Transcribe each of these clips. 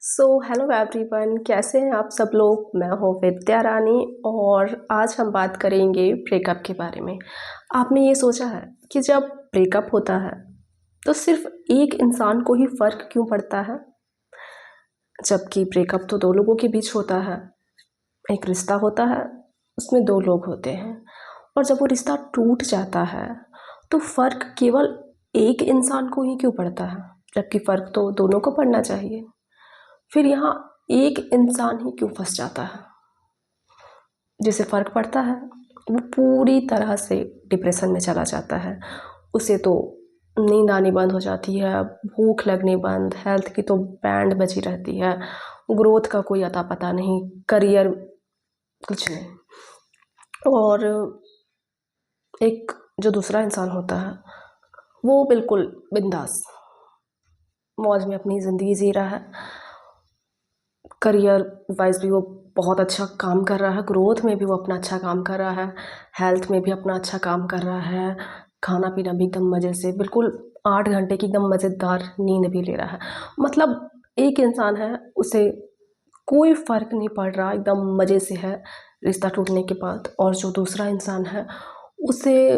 Hello everyone, कैसे हैं आप सब लोग। मैं हूँ विद्या रानी और आज हम बात करेंगे ब्रेकअप के बारे में। आपने ये सोचा है कि जब ब्रेकअप होता है तो सिर्फ एक इंसान को ही फ़र्क क्यों पड़ता है, जबकि ब्रेकअप तो दो लोगों के बीच होता है। एक रिश्ता होता है, उसमें दो लोग होते हैं, और जब वो रिश्ता टूट जाता है तो फ़र्क केवल एक इंसान को ही क्यों पड़ता है, जबकि फ़र्क तो दोनों को पड़ना चाहिए। फिर यहाँ एक इंसान ही क्यों फंस जाता है। जिसे फ़र्क पड़ता है वो पूरी तरह से डिप्रेशन में चला जाता है। उसे तो नींद आनी बंद हो जाती है, भूख लगनी बंद, हेल्थ की तो बैंड बजी रहती है, ग्रोथ का कोई अता पता नहीं, करियर कुछ नहीं। और एक जो दूसरा इंसान होता है वो बिल्कुल बिंदास मौज में अपनी ज़िंदगी जी रहा है। करियर वाइज भी वो बहुत अच्छा काम कर रहा है, ग्रोथ में भी वो अपना अच्छा काम कर रहा है, हेल्थ में भी अपना अच्छा काम कर रहा है, खाना पीना भी एकदम मज़े से, बिल्कुल 8 घंटे की एकदम मज़ेदार नींद भी ले रहा है। मतलब एक इंसान है, उसे कोई फ़र्क नहीं पड़ रहा, एकदम मज़े से है रिश्ता टूटने के बाद। और जो दूसरा इंसान है उसे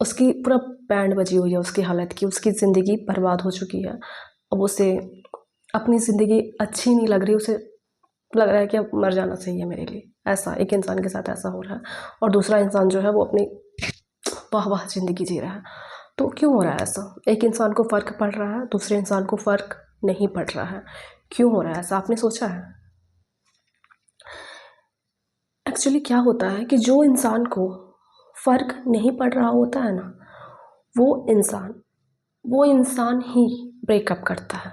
उसकी पूरा बैंड बजी हुई है उसकी हालत की, उसकी ज़िंदगी बर्बाद हो चुकी है। अब उसे अपनी ज़िंदगी अच्छी नहीं लग रही, उसे लग रहा है कि अब मर जाना सही है मेरे लिए। ऐसा एक इंसान के साथ ऐसा हो रहा है, और दूसरा इंसान जो है वो अपनी वाह वाह ज़िंदगी जी रहा है। तो क्यों हो रहा है ऐसा? एक इंसान को फ़र्क पड़ रहा है, दूसरे इंसान को फ़र्क नहीं पड़ रहा है। क्यों हो रहा है ऐसा, आपने सोचा है? एक्चुअली क्या होता है कि जो इंसान को फ़र्क नहीं पड़ रहा होता है ना, वो इंसान ही ब्रेकअप करता है।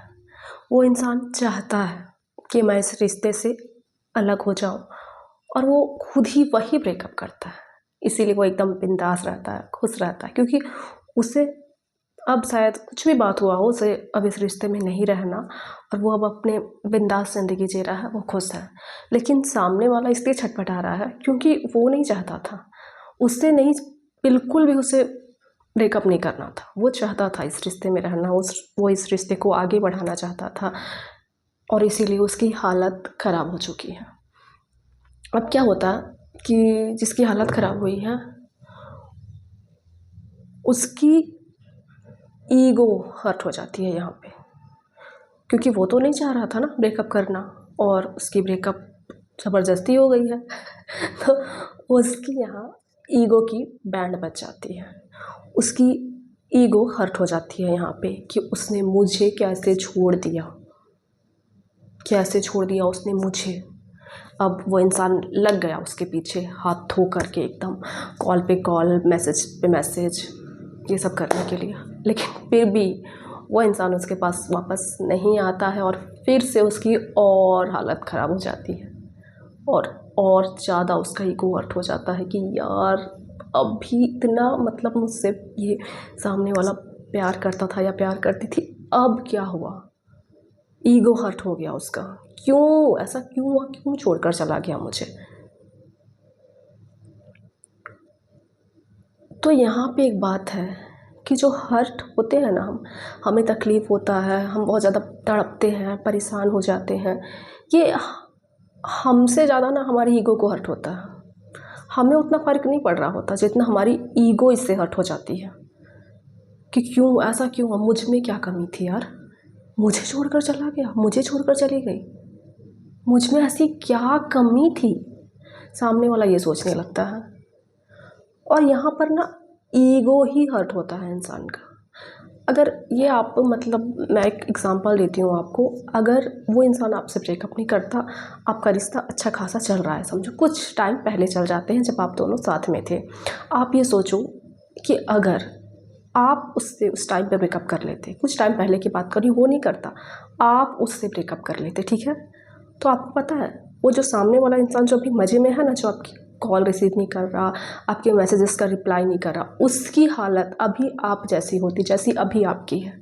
वो इंसान चाहता है कि मैं इस रिश्ते से अलग हो जाऊं, और वो खुद ही वही ब्रेकअप करता है। इसीलिए वो एकदम बिंदास रहता है, खुश रहता है, क्योंकि उसे अब शायद कुछ भी बात हुआ हो, उसे अब इस रिश्ते में नहीं रहना, और वो अब अपने बिंदास ज़िंदगी जी रहा है, वो खुश है। लेकिन सामने वाला इसलिए छटपटा रहा है क्योंकि वो नहीं चाहता था, उससे नहीं, बिल्कुल भी उसे ब्रेकअप नहीं करना था। वो चाहता था इस रिश्ते में रहना, वो इस रिश्ते को आगे बढ़ाना चाहता था, और इसीलिए उसकी हालत ख़राब हो चुकी है। अब क्या होता कि जिसकी हालत ख़राब हुई है उसकी ईगो हर्ट हो जाती है यहाँ पे, क्योंकि वो तो नहीं चाह रहा था ना ब्रेकअप करना, और उसकी ब्रेकअप ज़बरदस्ती हो गई है तो उसकी यहाँ ईगो की बैंड बज जाती है। उसकी ईगो हर्ट हो जाती है यहाँ पे कि उसने मुझे कैसे छोड़ दिया, कैसे छोड़ दिया उसने मुझे। अब वो इंसान लग गया उसके पीछे हाथ धो करके, एकदम कॉल पे कॉल, मैसेज पे मैसेज, ये सब करने के लिए। लेकिन फिर भी वो इंसान उसके पास वापस नहीं आता है, और फिर से उसकी और हालत ख़राब हो जाती है, और ज़्यादा उसका ईगो हर्ट हो जाता है कि यार अभी इतना, मतलब मुझसे ये सामने वाला प्यार करता था या प्यार करती थी, अब क्या हुआ। ईगो हर्ट हो गया उसका, क्यों ऐसा क्यों हुआ, क्यों छोड़कर चला गया मुझे। तो यहाँ पे एक बात है कि जो हर्ट होते हैं ना, हमें तकलीफ़ होता है, हम बहुत ज़्यादा तड़पते हैं, परेशान हो जाते हैं, ये हमसे ज़्यादा ना हमारी ईगो को हर्ट होता है। हमें उतना फ़र्क नहीं पड़ रहा होता जितना हमारी ईगो इससे हर्ट हो जाती है कि क्यों ऐसा क्यों हुआ, मुझ में क्या कमी थी यार, मुझे छोड़कर चला गया, मुझे छोड़कर चली गई, मुझ में ऐसी क्या कमी थी। सामने वाला ये सोचने लगता है, और यहाँ पर ना ईगो ही हर्ट होता है इंसान का। अगर ये आप, मतलब मैं एक एग्जांपल देती हूँ आपको, अगर वो इंसान आपसे ब्रेकअप नहीं करता, आपका रिश्ता अच्छा खासा चल रहा है, समझो कुछ टाइम पहले चल जाते हैं जब आप दोनों साथ में थे। आप ये सोचो कि अगर आप उससे उस टाइम पे ब्रेकअप कर लेते, कुछ टाइम पहले की बात करी, वो नहीं करता, आप उससे ब्रेकअप कर लेते, ठीक है, तो आपको पता है वो जो सामने वाला इंसान जो अभी मज़े में है ना, जो आपकी कॉल रिसीव नहीं कर रहा, आपके मैसेजेस का रिप्लाई नहीं कर रहा, उसकी हालत अभी आप जैसी होती जैसी अभी आपकी है।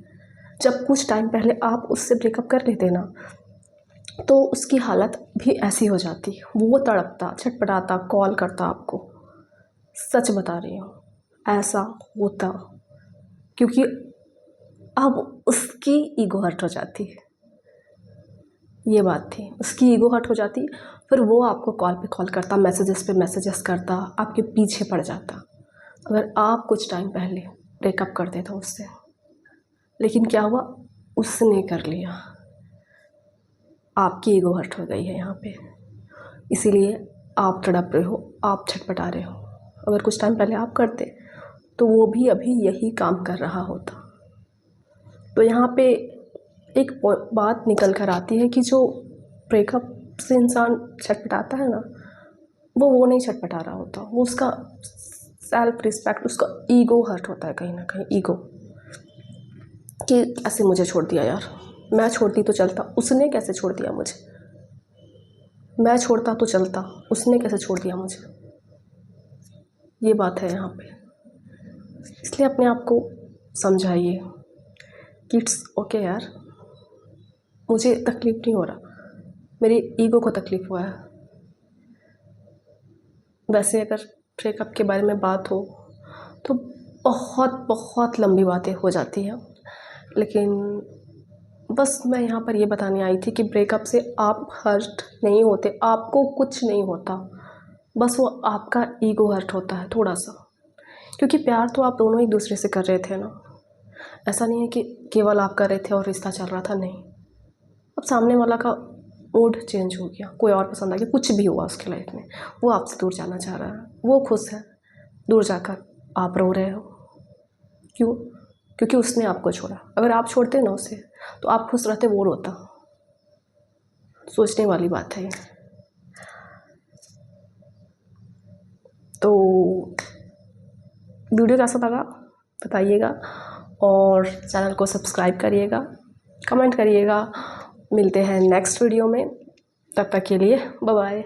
जब कुछ टाइम पहले आप उससे ब्रेकअप कर लेते ना, तो उसकी हालत भी ऐसी हो जाती, वो तड़पता, छटपटाता, कॉल करता आपको। सच बता रही हूँ, ऐसा होता, क्योंकि अब उसकी ईगो हर्ट हो जाती है। ये बात थी। उसकी ईगो हर्ट हो जाती, फिर वो आपको कॉल पे कॉल करता, मैसेजेस पे मैसेजेस करता, आपके पीछे पड़ जाता। अगर आप कुछ टाइम पहले ब्रेकअप करते थे उससे, लेकिन क्या हुआ, उसने कर लिया, आपकी ईगो हर्ट हो गई है यहाँ पे, इसीलिए आप तड़प रहे हो, आप छटपटा रहे हो। अगर कुछ टाइम पहले आप करते तो वो भी अभी यही काम कर रहा होता। तो यहाँ पे एक बात निकल कर आती है कि जो ब्रेकअप से इंसान छटपटाता है ना, वो नहीं छटपटा रहा होता, वो उसका सेल्फ रिस्पेक्ट, उसका ईगो हर्ट होता है कहीं ना कहीं, ईगो कि ऐसे मुझे छोड़ दिया यार, मैं छोड़ती तो चलता, उसने कैसे छोड़ दिया मुझे, मैं छोड़ता तो चलता, उसने कैसे छोड़ दिया मुझे। ये बात है यहाँ पे। इसलिए अपने आप को समझाइए कि इट्स ओके यार, मुझे तकलीफ़ नहीं हो रहा, मेरी ईगो को तकलीफ़ हुआ है। वैसे अगर ब्रेकअप के बारे में बात हो तो बहुत बहुत लंबी बातें हो जाती हैं, लेकिन बस मैं यहाँ पर ये बताने आई थी कि ब्रेकअप से आप हर्ट नहीं होते, आपको कुछ नहीं होता, बस वो आपका ईगो हर्ट होता है थोड़ा सा, क्योंकि प्यार तो आप दोनों एक दूसरे से कर रहे थे ना। ऐसा नहीं है कि केवल आप कर रहे थे और रिश्ता चल रहा था, नहीं। अब सामने वाला का मूड चेंज हो गया, कोई और पसंद आ गया, कुछ भी हुआ उसके लाइफ में, वो आपसे दूर जाना चाह रहा है, वो खुश है, दूर जाकर आप रो रहे हो, क्यों? क्योंकि उसने आपको छोड़ा। अगर आप छोड़ते ना उसे तो आप खुश रहते, वो रोता। सोचने वाली बात है ये। तो वीडियो कैसा लगा बताइएगा, और चैनल को सब्सक्राइब करिएगा, कमेंट करिएगा। मिलते हैं नेक्स्ट वीडियो में, तब तक के लिए बाय बाय।